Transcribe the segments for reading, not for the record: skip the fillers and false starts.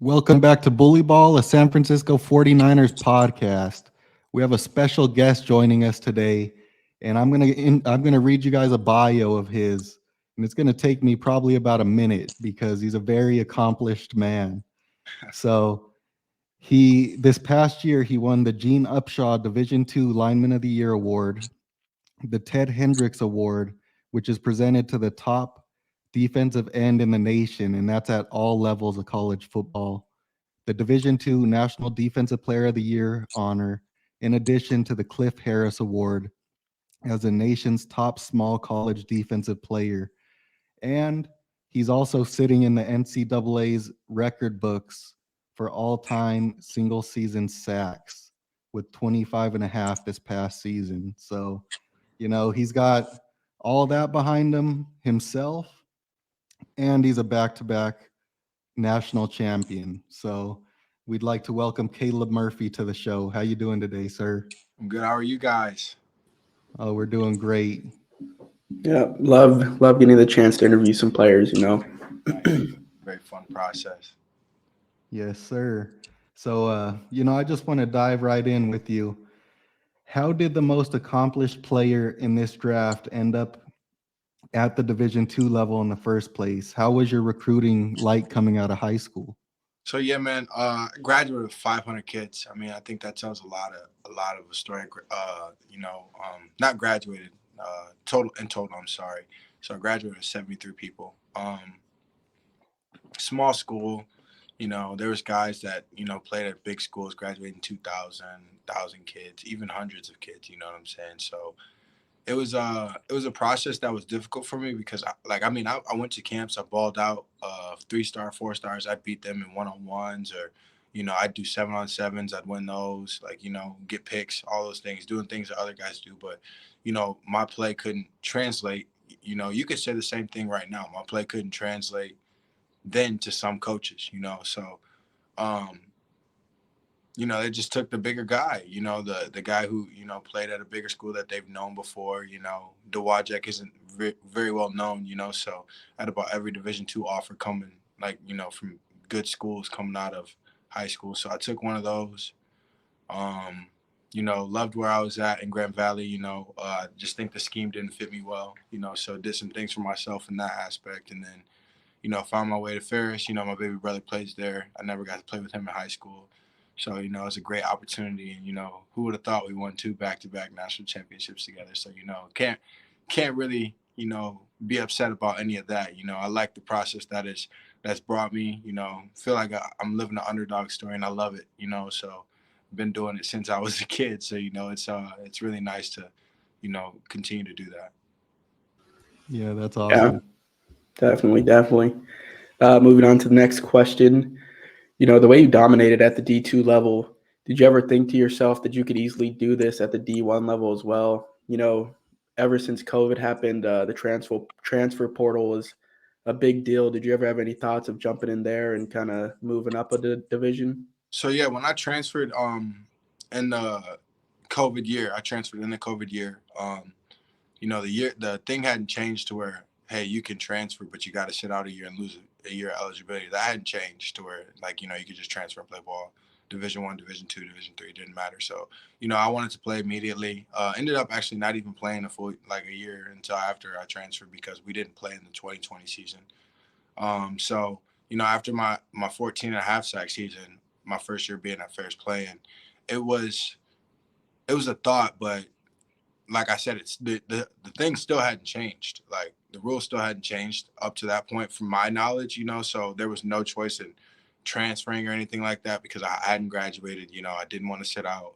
Welcome back to Bully Ball, a San Francisco 49ers podcast. We have a special guest joining us today, and I'm gonna read you guys a bio of his, and it's gonna take me probably about a minute because he's a very accomplished man. So he this past year he won the Gene Upshaw Division II Lineman of the Year award, the Ted Hendricks Award, which is presented to the top defensive end in the nation, and that's at all levels of college football, the Division II National Defensive Player of the Year honor, in addition to the Cliff Harris Award as the nation's top small college defensive player. And he's also sitting in the NCAA's record books for all time single season sacks with 25 and a half this past season. So, he's got all that behind him himself, and he's a back to back national champion. So we'd like to welcome Caleb Murphy to the show. How you doing today, sir? I'm good. How are you guys? Oh, we're doing great. Yeah, love getting the chance to interview some players. Very fun process. Yes, sir. So, I just want to dive right in with you. How did the most accomplished player in this draft end up at the Division II level in the first place? How was your recruiting like coming out of high school? So yeah, man. Graduated with 500 kids. I mean, I think that tells a lot of a story. Not graduated. Total. I'm sorry. So I graduated with 73 people. Small school. There was guys that played at big schools, graduating 2,000, 1,000 kids, even hundreds of kids. You know what I'm saying? So it was a process that was difficult for me because I went to camps, I balled out 3-star, 4-stars, I'd beat them in 1-on-1s, or I'd do 7-on-7s, I'd win those, get picks, all those things, doing things that other guys do. But my play couldn't translate. You could say the same thing right now. My play couldn't translate then to some coaches. So they just took the bigger guy, the guy who, played at a bigger school that they've known before. Dowagiac isn't very well known, so I had about every Division II offer coming, from good schools coming out of high school. So I took one of those, loved where I was at in Grand Valley, just think the scheme didn't fit me well, so did some things for myself in that aspect. And then, found my way to Ferris. My baby brother plays there. I never got to play with him in high school. So, it was a great opportunity. And, who would have thought we won 2 back-to-back national championships together? So, can't really, be upset about any of that. I like the process that's brought me, feel like I'm living an underdog story, and I love it, so I've been doing it since I was a kid. So, it's really nice to, continue to do that. Yeah, that's Yeah, awesome. definitely. Moving on to the next question. The way you dominated at the D2 level, did you ever think to yourself that you could easily do this at the D1 level as well? Ever since COVID happened, the transfer portal was a big deal. Did you ever have any thoughts of jumping in there and kind of moving up a division? So yeah, when I transferred in the COVID year, the thing hadn't changed to where, hey, you can transfer, but you got to sit out a year and lose a year of eligibility. That hadn't changed to where, you could just transfer and play ball. Division I, Division II, Division III, didn't matter. So, I wanted to play immediately. Ended up actually not even playing a year until after I transferred because we didn't play in the 2020 season. So, after my 14 and a half sack season, my first year being at Ferris playing, it was a thought, but like I said, it's the thing still hadn't changed. Like the rules still hadn't changed up to that point from my knowledge, so there was no choice in transferring or anything like that because I hadn't graduated, I didn't want to sit out,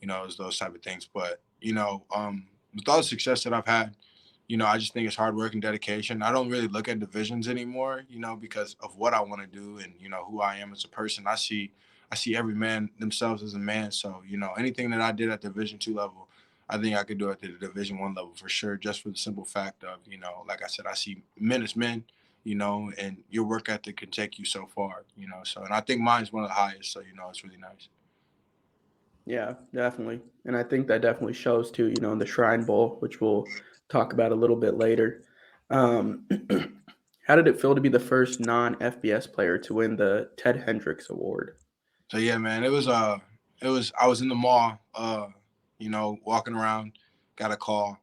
it was those type of things. But, with all the success that I've had, I just think it's hard work and dedication. I don't really look at divisions anymore, because of what I want to do and, who I am as a person. I see every man themselves as a man. So, anything that I did at Division II level, I think I could do it at the Division I level for sure, just for the simple fact of, like I said, I see men as men, and your work ethic can take you so far, so, and I think mine's one of the highest. So, it's really nice. Yeah, definitely. And I think that definitely shows too, in the Shrine Bowl, which we'll talk about a little bit later. Um, How did it feel to be the first non-FBS player to win the Ted Hendricks Award? So yeah, man, it was I was in the mall, walking around, got a call,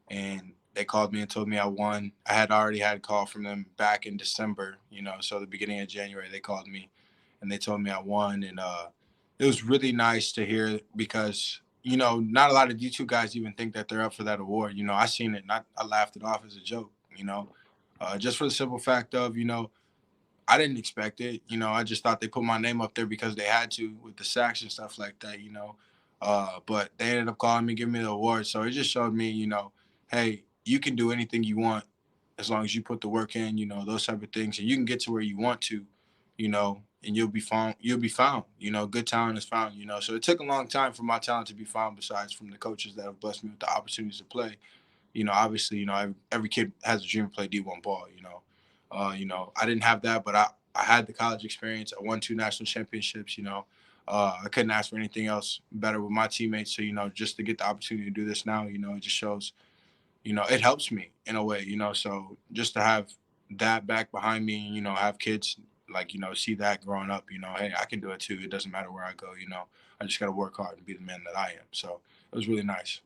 and they called me and told me I won. I had already had a call from them back in December, so the beginning of January they called me and they told me I won, and it was really nice to hear because not a lot of D2 guys even think that they're up for that award. I seen it and I laughed it off as a joke, just for the simple fact of I didn't expect it. I just thought they put my name up there because they had to with the sacks and stuff like that, But they ended up calling me, giving me the award. So it just showed me, hey, you can do anything you want as long as you put the work in, those type of things. And you can get to where you want to, and you'll be found. Good talent is found, So it took a long time for my talent to be found besides from the coaches that have blessed me with the opportunities to play. Obviously, every kid has a dream to play D1 ball, I didn't have that, but I had the college experience. I won 2 national championships, I couldn't ask for anything else better with my teammates. So, just to get the opportunity to do this now, it just shows, it helps me in a way, so just to have that back behind me, have kids like, see that growing up, hey, I can do it too. It doesn't matter where I go, I just got to work hard and be the man that I am. So it was really nice.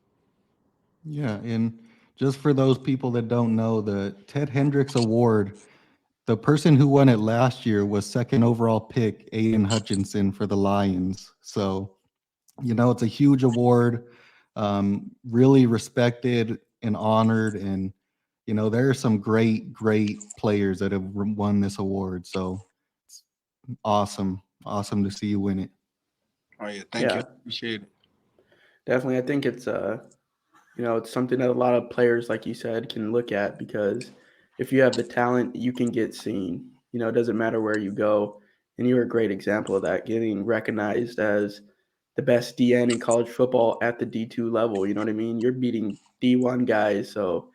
Yeah, and just for those people that don't know, the Ted Hendricks Award, the person who won it last year was second overall pick Aiden Hutchinson for the Lions. So, it's a huge award, really respected and honored. And, there are some great, great players that have won this award. So it's awesome. Awesome to see you win it. Oh, yeah. Thank you. Appreciate it. Definitely. I think it's it's something that a lot of players, like you said, can look at because if you have the talent, you can get seen. It doesn't matter where you go. And you're a great example of that, getting recognized as the best DN in college football at the D2 level. You know what I mean? You're beating D1 guys. So,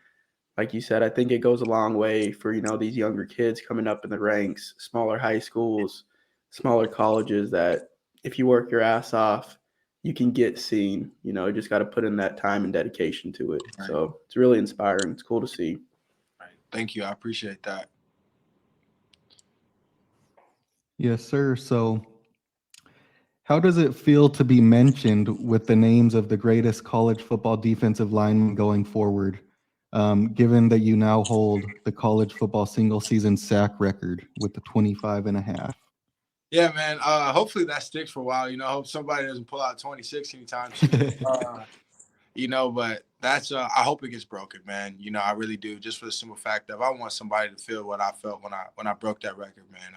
like you said, I think it goes a long way for, these younger kids coming up in the ranks, smaller high schools, smaller colleges, that if you work your ass off, you can get seen. You just got to put in that time and dedication to it. Right. So it's really inspiring. It's cool to see. Right. Thank you. I appreciate that. Yes, sir. So how does it feel to be mentioned with the names of the greatest college football defensive linemen going forward, given that you now hold the college football single season sack record with the 25 and a half? Yeah, man. Hopefully that sticks for a while. I hope somebody doesn't pull out 26 anytime soon. But that's I hope it gets broken, man. I really do. Just for the simple fact of I want somebody to feel what I felt when I broke that record, man.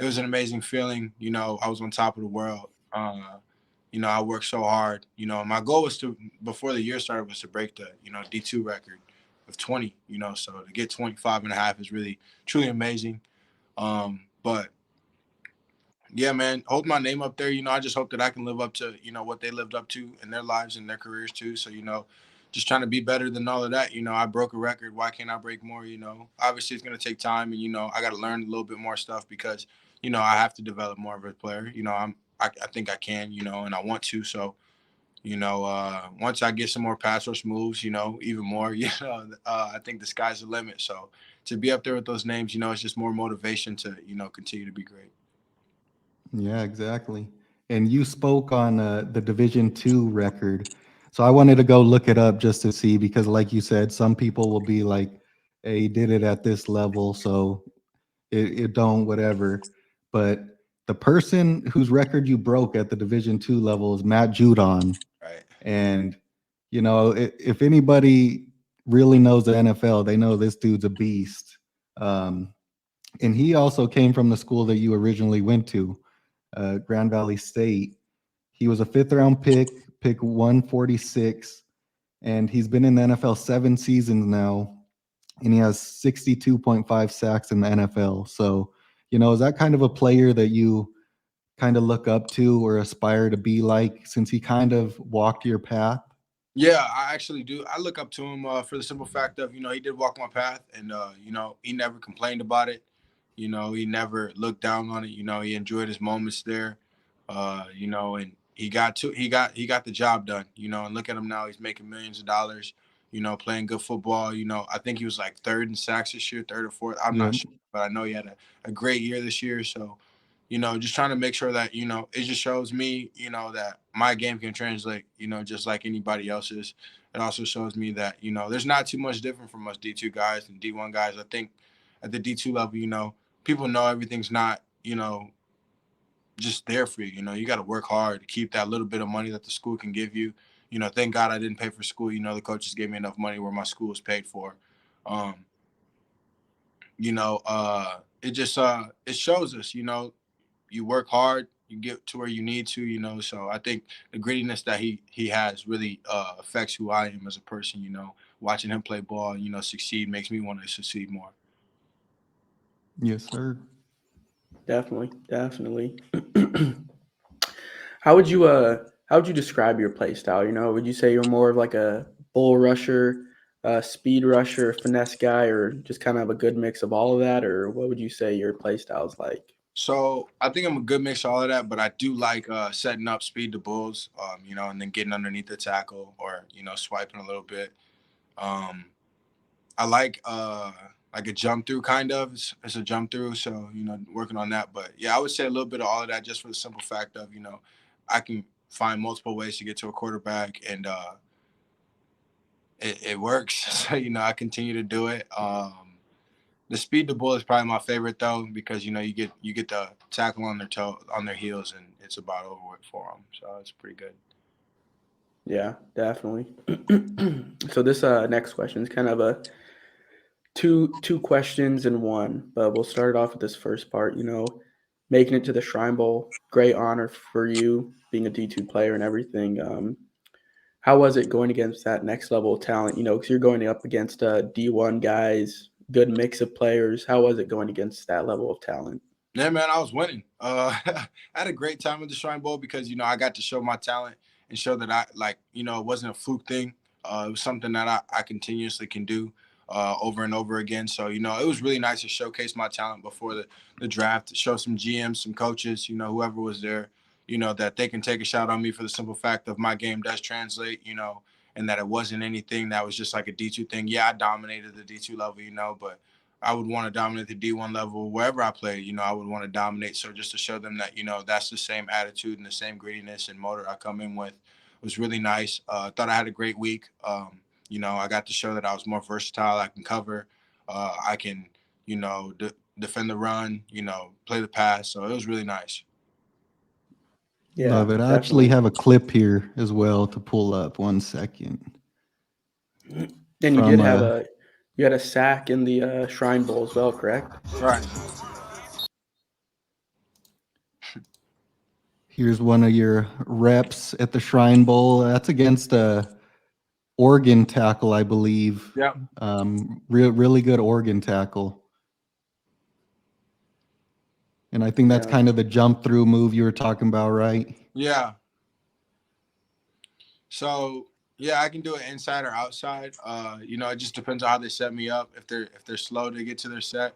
It was an amazing feeling. I was on top of the world. I worked so hard. My goal was before the year started was to break the, D2 record of 20, so to get 25 and a half is really, truly amazing. But yeah, man, hold my name up there. I just hope that I can live up to, what they lived up to in their lives and their careers too. So, just trying to be better than all of that. I broke a record. Why can't I break more? Obviously it's going to take time and, I got to learn a little bit more stuff because, I have to develop more of a player. I think I can, and I want to. So, once I get some more pass rush moves, even more, I think the sky's the limit. So to be up there with those names, it's just more motivation to, continue to be great. Yeah, exactly. And you spoke on the Division II record. So I wanted to go look it up just to see, because like you said, some people will be like, hey, he did it at this level, so it don't whatever. But the person whose record you broke at the Division II level is Matt Judon. Right. And, if anybody really knows the NFL, they know this dude's a beast. And he also came from the school that you originally went to, Grand Valley State. He was a 5th round pick 146, and he's been in the NFL 7 seasons now, and he has 62.5 sacks in the NFL. So, is that kind of a player that you kind of look up to or aspire to be like, since he kind of walked your path? Yeah, I actually do. I look up to him for the simple fact of, he did walk my path and, he never complained about it. He never looked down on it. He enjoyed his moments there, and he got the job done, and look at him now. He's making millions of dollars, playing good football. I think he was like third in sacks this year, third or fourth. I'm not sure, but I know he had a great year this year. So, just trying to make sure that, it just shows me, that my game can translate, just like anybody else's. It also shows me that, there's not too much different from us D2 guys and D1 guys. I think at the D2 level, people know everything's not, just there for you. You got to work hard to keep that little bit of money that the school can give you. Thank God I didn't pay for school. The coaches gave me enough money where my school was paid for. It just it shows us, you work hard, you get to where you need to, so I think the grittiness that he has really affects who I am as a person. Watching him play ball, succeed makes me want to succeed more. Yes, sir. Definitely. How would you describe your play style? Would you say you're more of like a bull rusher, speed rusher, finesse guy, or just kind of a good mix of all of that? Or what would you say your play style is like? So I think I'm a good mix of all of that, but I do like setting up speed to bulls, and then getting underneath the tackle or, swiping a little bit. I like a jump through kind of. It's a jump through, so, working on that. But, yeah, I would say a little bit of all of that just for the simple fact of, I can find multiple ways to get to a quarterback, and it works. So, I continue to do it. The speed to bull is probably my favorite though, because you get the tackle on their heels, and it's about over with for them. So it's pretty good. Yeah, definitely. So this next question is kind of a two questions in one, but we'll start off with this first part. Making it to the Shrine Bowl, great honor for you, being a D2 player and everything. How was it going against that next level of talent? Because you're going up against D1 guys, good mix of players. How was it going against that level of talent? Yeah, man, I was winning. I had a great time at the Shrine Bowl because, I got to show my talent and show that it wasn't a fluke thing. It was something that I continuously can do over and over again. So, it was really nice to showcase my talent before the draft, to show some GMs, some coaches, whoever was there, that they can take a shot on me for the simple fact of my game does translate, and that it wasn't anything that was just like a D2 thing. Yeah, I dominated the D2 level, but I would want to dominate the D1 level wherever I played. I would want to dominate. So just to show them that, that's the same attitude and the same grittiness and motor I come in with was really nice. Thought I had a great week. I got to show that I was more versatile. I can cover. I can, defend the run, play the pass. So it was really nice. Yeah, love it. I actually have a clip here as well to pull up. 1 second. And you did have you had a sack in the Shrine Bowl as well, correct? Right. Here's one of your reps at the Shrine Bowl. That's against a Oregon tackle, I believe. Yeah. Really good Oregon tackle. And I think that's kind of the jump through move you were talking about, right? Yeah. So yeah, I can do it inside or outside. It just depends on how they set me up. If they're slow to get to their set,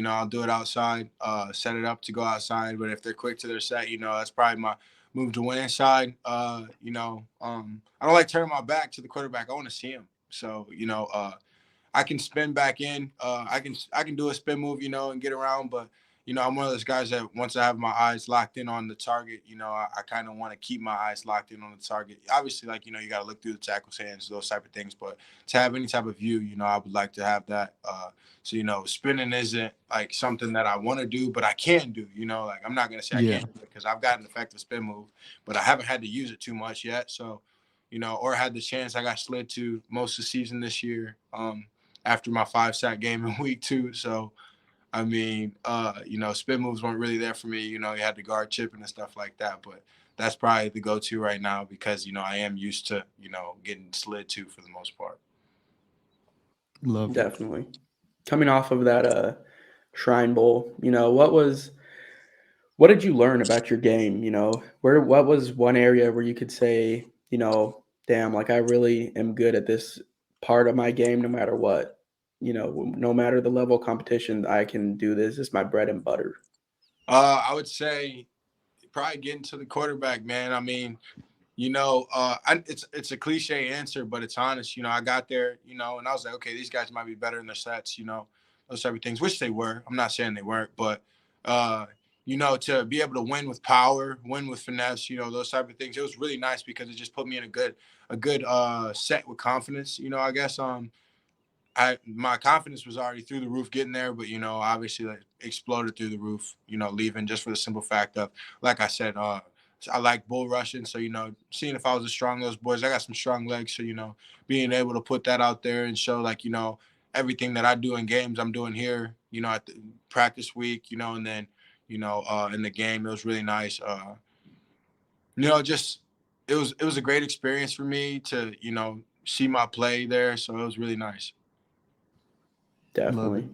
I'll do it outside, set it up to go outside. But if they're quick to their set, that's probably my move to win inside. I don't like turning my back to the quarterback. I want to see him. So, I can spin back in. I can do a spin move, and get around. But, I'm one of those guys that once I have my eyes locked in on the target, I kind of want to keep my eyes locked in on the target. Obviously, you got to look through the tackle's hands, those type of things. But to have any type of view, I would like to have that. So, spinning isn't like something that I want to do, but I can do, I'm not going to say I can't do it because I've got an effective spin move, but I haven't had to use it too much yet. So, or had the chance. I got slid to most of the season this year after my 5-sack game in week 2. So, I mean, spin moves weren't really there for me. You had the guard chipping and stuff like that. But that's probably the go-to right now because, I am used to, getting slid to for the most part. Love Definitely. Coming off of that Shrine Bowl, what did you learn about your game? What was one area where you could say, damn, like I really am good at this part of my game no matter what? No matter the level of competition, I can do this. It's my bread and butter. I would say probably getting to the quarterback, man. I mean, It's a cliche answer, but it's honest. I got there, and I was like, okay, these guys might be better in their sets, those type of things, which they were. I'm not saying they weren't, but to be able to win with power, win with finesse, those type of things, it was really nice because it just put me in a good set with confidence. I guess my confidence was already through the roof getting there, but obviously like exploded through the roof, leaving just for the simple fact of, like I said, I like bull rushing. So, seeing if I was as strong as those boys, I got some strong legs. So, being able to put that out there and show like, everything that I do in games, I'm doing here, at the practice week, and then, in the game, it was really nice. Just, it was a great experience for me to, see my play there. So it was really nice. Love it. Definitely.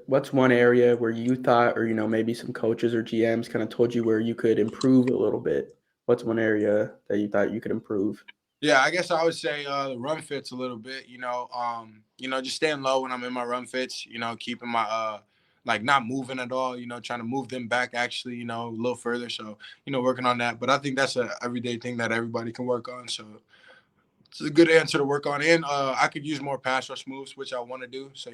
What's one area where you thought, or maybe some coaches or GMs kind of told you where you could improve a little bit? What's one area that you thought you could improve? Yeah, I guess I would say the run fits a little bit. Just staying low when I'm in my run fits. Keeping my like not moving at all. Trying to move them back actually. A little further. So working on that. But I think that's a everyday thing that everybody can work on. So it's a good answer to work on. And I could use more pass rush moves, which I want to do. So,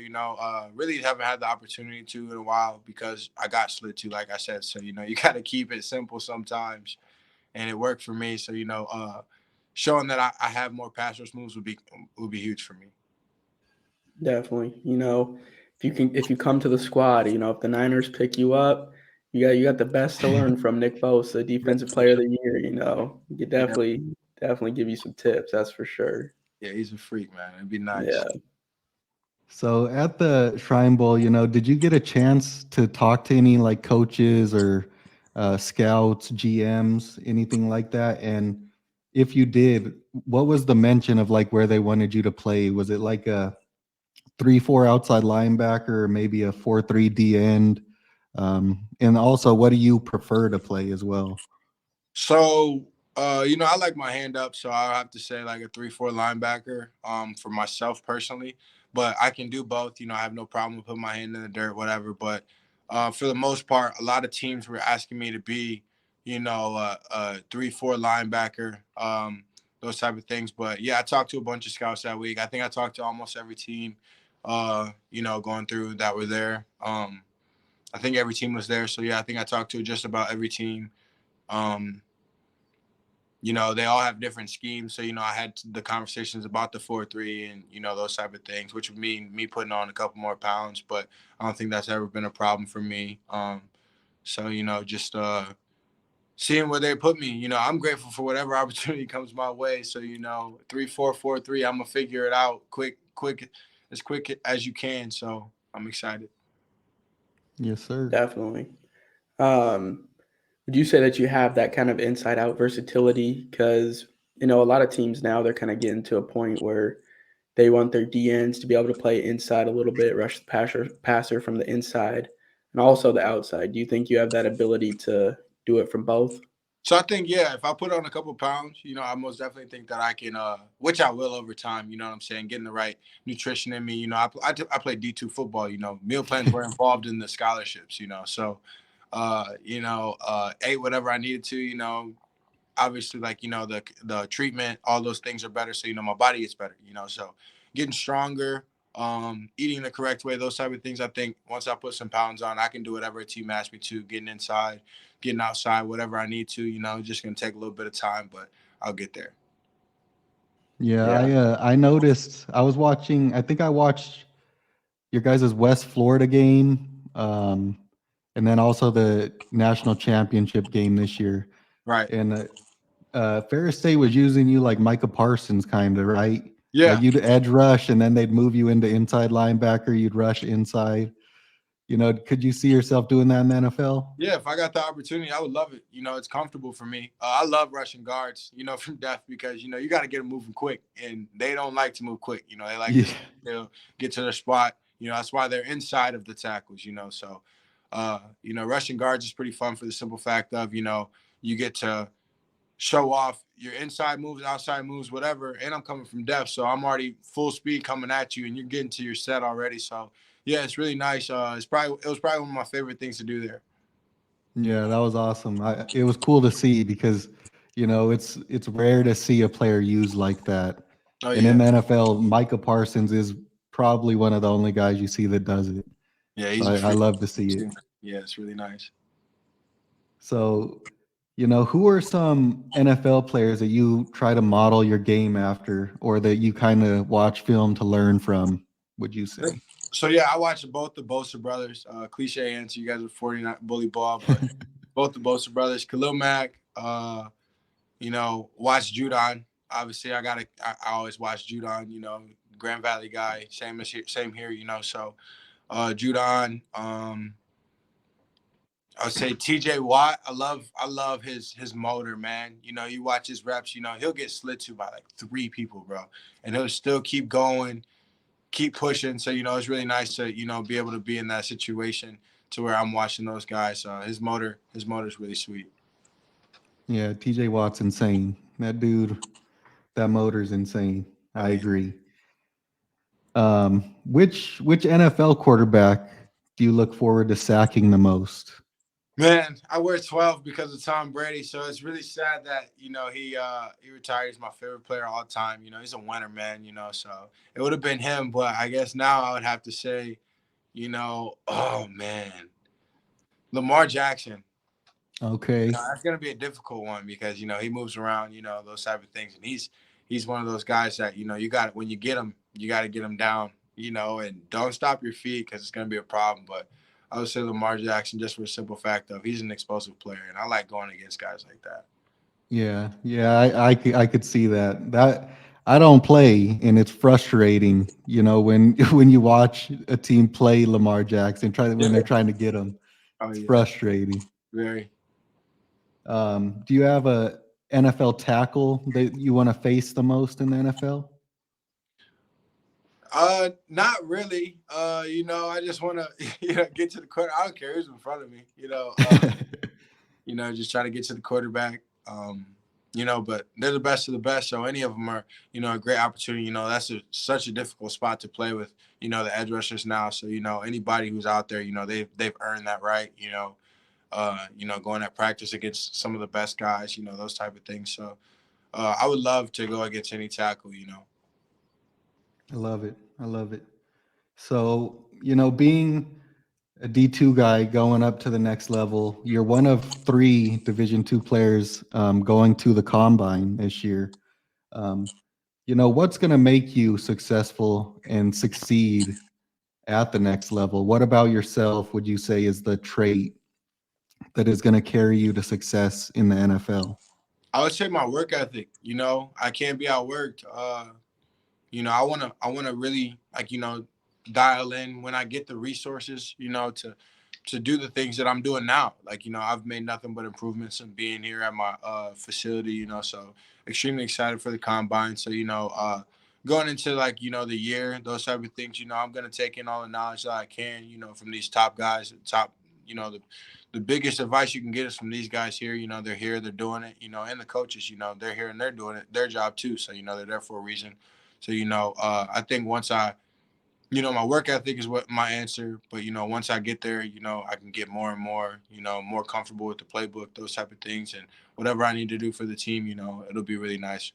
really haven't had the opportunity to in a while because I got slid to, like I said. So, you got to keep it simple sometimes. And it worked for me. So, showing that I have more pass rush moves would be huge for me. Definitely. If you come to the squad, if the Niners pick you up, you got the best to learn from Nick Bosa, Defensive Player of the Year. You could definitely give you some tips. That's for sure. Yeah, he's a freak, man. It'd be nice. Yeah. So at the Shrine Bowl, did you get a chance to talk to any like coaches or scouts, GMs, anything like that? And if you did, what was the mention of like where they wanted you to play? Was it like a 3-4 outside linebacker, or maybe a 4-3 D end? And also, what do you prefer to play as well? So, I like my hand up, so I'll have to say like a 3-4 linebacker for myself personally. But I can do both. I have no problem with putting my hand in the dirt, whatever. But for the most part, a lot of teams were asking me to be, a 3-4 linebacker, those type of things. But yeah, I talked to a bunch of scouts that week. I think I talked to almost every team, going through that were there. I think every team was there. So yeah, I think I talked to just about every team. They all have different schemes. So, I had the conversations about the 4-3 and, those type of things, which would mean me putting on a couple more pounds, but I don't think that's ever been a problem for me. So, just seeing where they put me, I'm grateful for whatever opportunity comes my way. So, 3-4, 4-3, I'm going to figure it out quick, as quick as you can. So I'm excited. Yes, sir. Definitely. Would you say that you have that kind of inside out versatility? Because, a lot of teams now, they're kind of getting to a point where they want their DNs to be able to play inside a little bit, rush the passer from the inside and also the outside. Do you think you have that ability to do it from both? So I think, yeah, if I put on a couple pounds, I most definitely think that I can, which I will over time, you know what I'm saying, getting the right nutrition in me. I played D2 football, meal plans were involved in the scholarships, so, ate whatever I needed to, obviously like, the treatment, all those things are better. So, my body gets better, so getting stronger, eating the correct way, those type of things. I think once I put some pounds on, I can do whatever a team asks me to, getting inside, getting outside, whatever I need to, just going to take a little bit of time, but I'll get there. Yeah. I noticed, I think I watched your guys' West Florida game, and then also the national championship game this year. Right. And Ferris State was using you like Micah Parsons, kind of, right? Yeah. Like you'd edge rush, and then they'd move you into inside linebacker. You'd rush inside. Could you see yourself doing that in the NFL? Yeah, if I got the opportunity, I would love it. It's comfortable for me. I love rushing guards, from depth because, you got to get them moving quick, and they don't like to move quick. They like to get to their spot. That's why they're inside of the tackles, So, rushing guards is pretty fun for the simple fact of, you get to show off your inside moves, outside moves, whatever. And I'm coming from depth, so I'm already full speed coming at you, and you're getting to your set already. So, yeah, it's really nice. It was probably one of my favorite things to do there. Yeah, that was awesome. It was cool to see because, it's rare to see a player used like that. Oh And in yeah, the NFL, Micah Parsons is probably one of the only guys you see that does it. yeah, So he's a I freak love to see it. too. Yeah, it's really nice. So, who are some NFL players that you try to model your game after or that you kind of watch film to learn from, would you say? So yeah, I watched both the Bosa brothers. Cliche answer, you guys are 49 bully ball, but both the Bosa brothers, Khalil Mack. Watch Judon. Obviously, I always watch Judon. Grand Valley guy. Same here. So Judon. I would say TJ Watt. I love his motor, man. You watch his reps. He'll get slid to by like 3 people, bro, and he'll still keep going, keep pushing. So it's really nice to be able to be in that situation to where I'm watching those guys. His motor's really sweet. Yeah, TJ Watt's insane. That dude, that motor's insane. Oh I yeah. agree. Which NFL quarterback do you look forward to sacking the most? Man, I wear 12 because of Tom Brady, so it's really sad that he retired. He's my favorite player of all time. He's a winner, man. So it would have been him, but I guess now I would have to say, oh man, Lamar Jackson. Okay. That's gonna be a difficult one because he moves around, those type of things, and he's one of those guys that you got when you get him, you got to get him down, and don't stop your feet because it's gonna be a problem, but. I would say Lamar Jackson just for the simple fact of he's an explosive player, and I like going against guys like that. Yeah, I could see that. That I don't play, and it's frustrating, when when you watch a team play Lamar Jackson, when they're trying to get him. Oh It's yeah, frustrating. very. Do you have a NFL tackle that you want to face the most in the NFL? Not really. I just want to get to the quarter. I don't care who's in front of me. Just try to get to the quarterback. But they're the best of the best, so any of them are, a great opportunity. That's such a difficult spot to play with, the edge rushers now. So, anybody who's out there, they've earned that right, going at practice against some of the best guys, those type of things. So I would love to go against any tackle. I love it. I love it. So, being a D2 guy going up to the next level, you're one of 3 Division II players going to the combine this year. What's going to make you successful and succeed at the next level? What about yourself would you say is the trait that is going to carry you to success in the NFL? I would say my work ethic. I can't be outworked. I wanna really dial in when I get the resources, to do the things that I'm doing now. I've made nothing but improvements in being here at my facility, so extremely excited for the combine. So, going into the year, those type of things, I'm gonna take in all the knowledge that I can, from these top guys, the biggest advice you can get is from these guys here. They're here, they're doing it, and the coaches, they're here and they're doing it, their job too. So, they're there for a reason. So, I think once my work ethic is what my answer, but, once I get there, I can get more and more, more comfortable with the playbook, those type of things. And whatever I need to do for the team, it'll be really nice.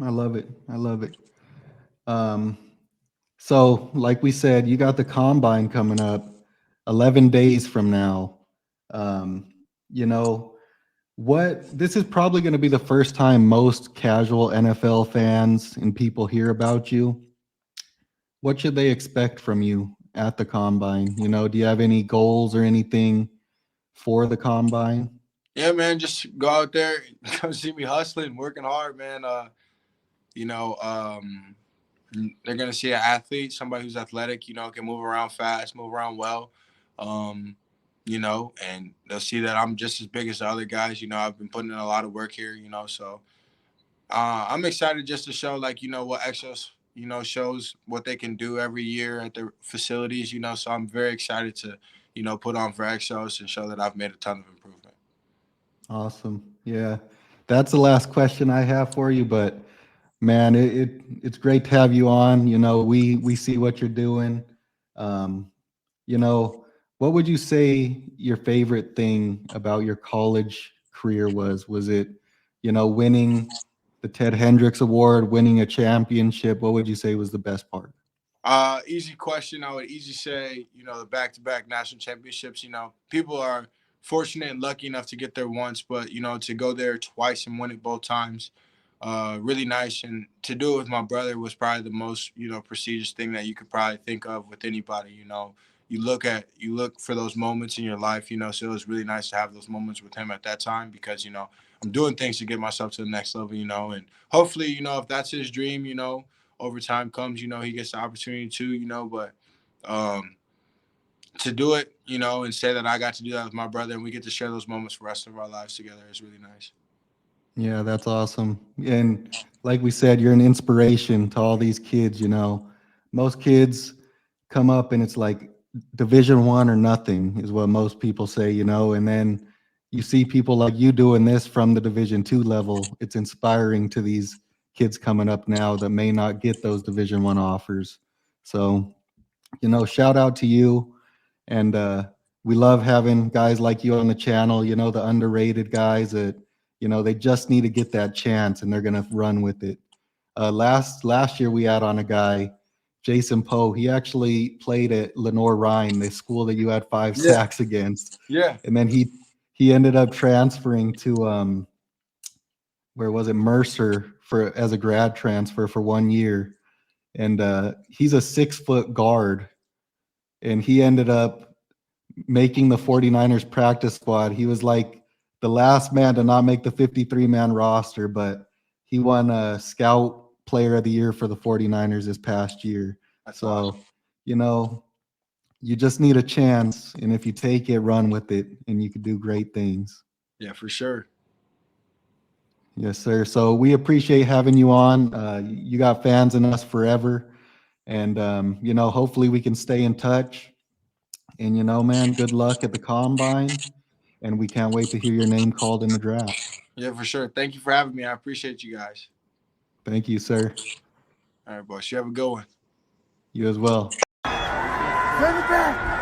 I love it. I love it. So, like we said, you got the combine coming up 11 days from now. You know, this is probably going to be the first time most casual NFL fans and people hear about you. What should they expect from you at the combine? Do you have any goals or anything for the combine? Yeah, man, just go out there, come see me hustling, working hard, man. You know, um, they're gonna see an athlete, somebody who's athletic, can move around fast, move around well. Um, and they'll see that I'm just as big as the other guys. I've been putting in a lot of work here, so I'm excited just to show what Exos, shows what they can do every year at their facilities, so I'm very excited to, put on for Exos and show that I've made a ton of improvement. Awesome. Yeah. That's the last question I have for you, but man, it's great to have you on. We see what you're doing. Um, what would you say your favorite thing about your college career was? Was it, winning the Ted Hendricks Award, winning a championship? What would you say was the best part? Easy question. I would easily say, the back-to-back national championships. People are fortunate and lucky enough to get there once, but to go there twice and win it both times, really nice. And to do it with my brother was probably the most, prestigious thing that you could probably think of with anybody. You look for those moments in your life. So it was really nice to have those moments with him at that time because I'm doing things to get myself to the next level. And hopefully, if that's his dream, over time comes, he gets the opportunity to, but to do it, and say that I got to do that with my brother and we get to share those moments for the rest of our lives together is really nice. Yeah, that's awesome. And like we said, you're an inspiration to all these kids. Most kids come up and it's like Division I or nothing is what most people say, and then you see people like you doing this from the Division II level. It's inspiring to these kids coming up now that may not get those Division I offers. So, shout out to you. And we love having guys like you on the channel, the underrated guys that, they just need to get that chance and they're going to run with it. Last year we had on a guy, Jason Poe. He actually played at Lenore Rhine, the school that you had 5 sacks against. Yeah. And then he ended up transferring to where was it, Mercer, as a grad transfer for 1 year. And he's a 6-foot guard. And he ended up making the 49ers practice squad. He was like the last man to not make the 53-man roster, but he won a Scout Player of the Year for the 49ers this past year. That's so, awesome. You just need a chance. And if you take it, run with it, and you can do great things. Yeah, for sure. Yes, sir. So we appreciate having you on. You got fans in us forever. And, hopefully we can stay in touch. And, man, good luck at the combine. And we can't wait to hear your name called in the draft. Yeah, for sure. Thank you for having me. I appreciate you guys. Thank you, sir. All right, boss. You have a good one. You as well. Send it back.